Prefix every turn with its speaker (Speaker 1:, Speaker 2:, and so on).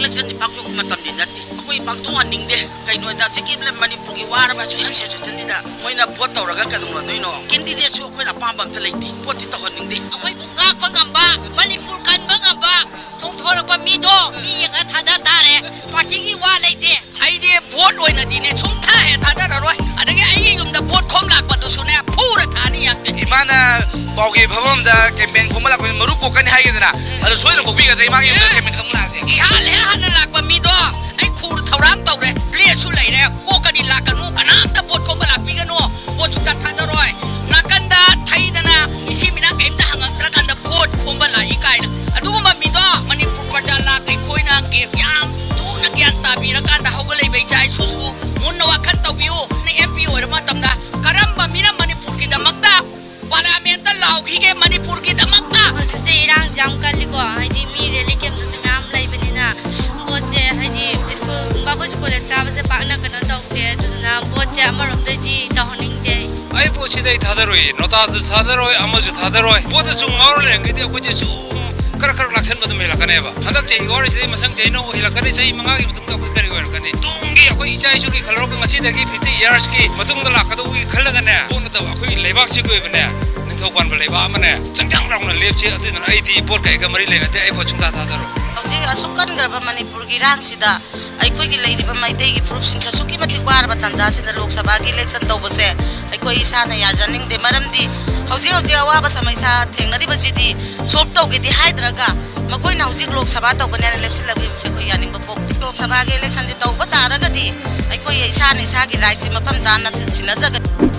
Speaker 1: election पांचों मतम निनती कोई पांचों निंदे कई नोदा जिकी मणिपुर की वार में सुयं सेशनida मोइना वोट तौरगा कदम दोइनो कैंडिडेट सो कोइना पांबा अमता लेती वोट ति तहन निंदे
Speaker 2: अखोई बुंगा पंगंबा मणिपुर कानबा ngamba चोंथोरपा मिदो मियगा थादा तारे पार्टी की वा लेते आइदे वोट ओइना दिने सुंथा हे थादा ररोय अदगे आइगे युमदा वोट खोम लाकपदो सुने पूरा थानी याक्ते
Speaker 3: इमाना बाउगे भवमदा कैंपेन खोम लाक मरु कोकनी हाइगेदना अदो सोइना कोबी गदे मागे युमदा कैंपेन खोम लासे
Speaker 2: इहाल हे हन लाकपा मिदो आई खूर थौराम तौरे प्ले सु लैरे कोकनी लाकनु कनाता वोट खोम लाकपिगनो वोट सुता थादरोय नाकंदा थाइदना मिसी मिना कैमता हंगक्त्रा कंदा वोट खोम ला इकाइना अदुगुमा मिदो मणिपुर प्रजा लाक खोइना के याम तुना ग्यान ताबिरकांदा हौगलै बैचाइ सुसु मुन्न वाखन तौबियो ने एमपी ओरमा तमदा करम्बा मिना मणिपुर की दमकता पार्लियामेंट लाउखिगे मणिपुर की दमकता
Speaker 4: हजिसे इरांग जाम कलिको हाइदि मी रेली केम तुसु नाम लैबनिना बोचे हाइदि स्कूल बाखोजु कॉलेज का बसे पाना कनो तौते तुना बोचे अमरमदैदि तहनिंगदे
Speaker 5: आई बोचिदै थादरोय नोता थादरोय अमजु थादरोय बोद चुंगार लेंगदि अखोजे चु कर लाक्सन मदम हेलकनेबा हदक चेई गोर चेई मसंग चेइनो हेलकने चेई मंगागी मतुंग अखोय करि वेरकने तुंगी अखोय इचाइसु की खलरो ngasi दगी 50 इयर्स की मतुंग लाखदो वी खलगने बोनत अखोय लेबाक छि गोयबने निथौपान बलेबा अमने चंगचंग राउन लेपछि अदुन आइदि पोर काय का मरि लेनते आई बोचुंगा थादरो
Speaker 1: हौजी असुकन ग्रब मणिपुर की रांगसिदा अखोय की लेरिबा मैतै की प्रूफ सिंग ससुकी मति बार बतंजा सिदा लोक सभा की इलेक्शन तौबसे अखोय इसाना याजनिंग दे मरमदी हौजी हौजी अवाबा समयसा थेंगनरिबजिदी सोल्व तौगेदी हाइद्रगा मखोयना हौजी लोक सभा तौगने इलेक्शन लगिबसे कोई यानिंग पोक लोक सभा के इलेक्शन जे तौबा तारगदी अखोय इसाना इसा की राइट से मफम जान न थिनजग